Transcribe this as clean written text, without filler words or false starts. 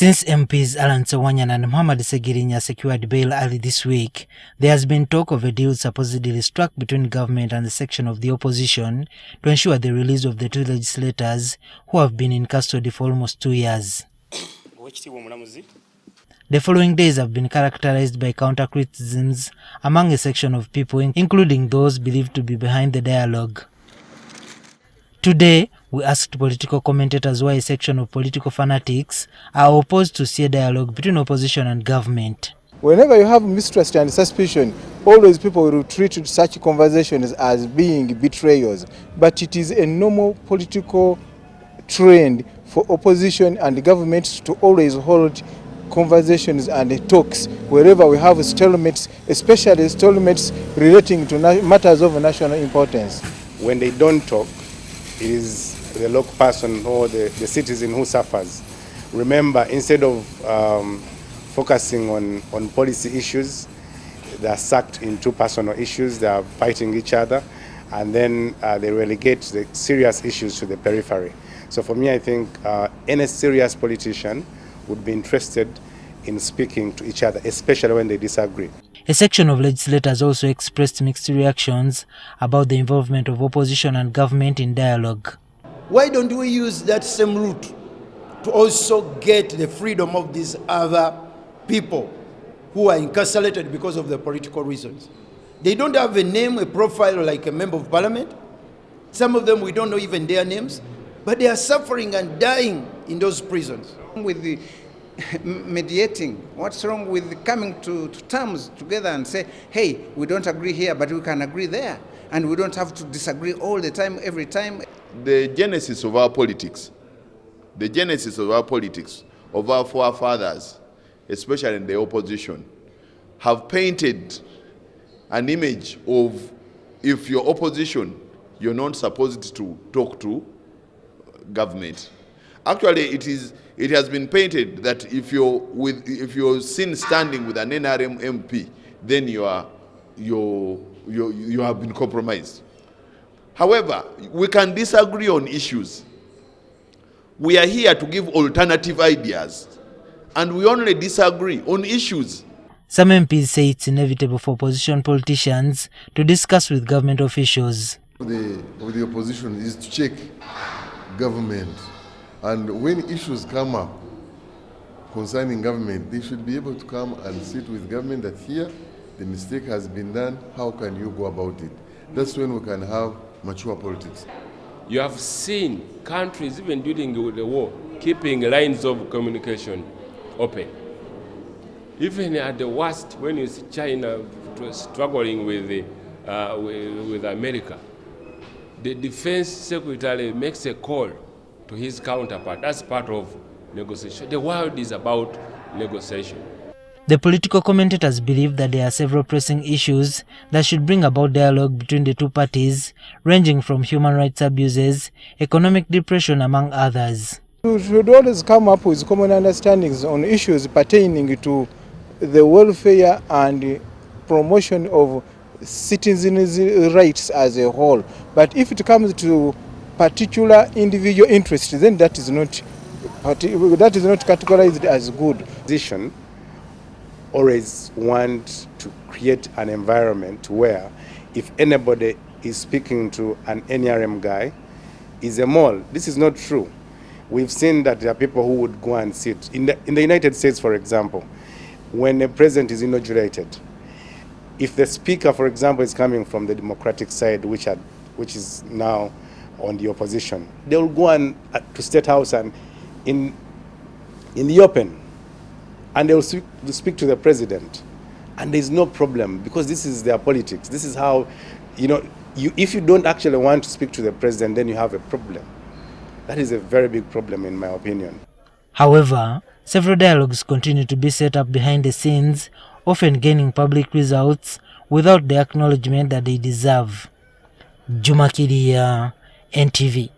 Since MPs Alan Sewanyan and Muhammad Segirinya secured bail early this week, there has been talk of a deal supposedly struck between government and a section of the opposition to ensure the release of the two legislators who have been in custody for almost 2 years. The following days have been characterized by counter-criticisms among a section of people, including those believed to be behind the dialogue. Today, we asked political commentators why a section of political fanatics are opposed to see a dialogue between opposition and government. Whenever you have mistrust and suspicion, always people will treat such conversations as being betrayals. But it is a normal political trend for opposition and government to always hold conversations and talks wherever we have stalemates, especially stalemates relating to matters of national importance. When they don't talk, it is the local person or the citizen who suffers. Remember, instead of focusing on policy issues, they are sucked into personal issues, they are fighting each other, and then they relegate the serious issues to the periphery. So for me, I think any serious politician would be interested in speaking to each other, especially when they disagree. A section of legislators also expressed mixed reactions about the involvement of opposition and government in dialogue. Why don't we use that same route to also get the freedom of these other people who are incarcerated because of their political reasons? They don't have a name, a profile like a member of parliament. Some of them we don't know even their names, but they are suffering and dying in those prisons. With the mediating, what's wrong with coming to terms together and say, hey, we don't agree here, but we can agree there, and we don't have to disagree all the time, every time. The genesis of our politics, of our forefathers, especially in the opposition, have painted an image of, if you're opposition, you're not supposed to talk to government. Actually, it has been painted that if you're seen standing with an NRM MP, then you have been compromised. However, we can disagree on issues. We are here to give alternative ideas, and we only disagree on issues. Some MPs say it's inevitable for opposition politicians to discuss with government officials. The opposition is to check government. And when issues come up concerning government, they should be able to come and sit with government that here the mistake has been done, how can you go about it? That's when we can have mature politics. You have seen countries, even during the war, keeping lines of communication open. Even at the worst, when you see China struggling with America, the defense secretary makes a call to his counterpart. That's part of negotiation. The world is about negotiation. The political commentators believe that there are several pressing issues that should bring about dialogue between the two parties, ranging from human rights abuses, economic depression, among others. We should always come up with common understandings on issues pertaining to the welfare and promotion of citizens' rights as a whole. But if it comes to particular individual interests, then that is not categorized as good. Opposition always want to create an environment where if anybody is speaking to an NRM guy, is a mole. This is not true. We've seen that there are people who would go and sit. In the United States, for example, when a president is inaugurated, if the speaker, for example, is coming from the Democratic side, which is now on the opposition, they will go to State House and in the open, and they will speak to the president, and there's no problem because this is their politics. This is how, if you don't actually want to speak to the president, then you have a problem. That is a very big problem, in my opinion. However, several dialogues continue to be set up behind the scenes, often gaining public results without the acknowledgement that they deserve. Juma Kidia, NTV.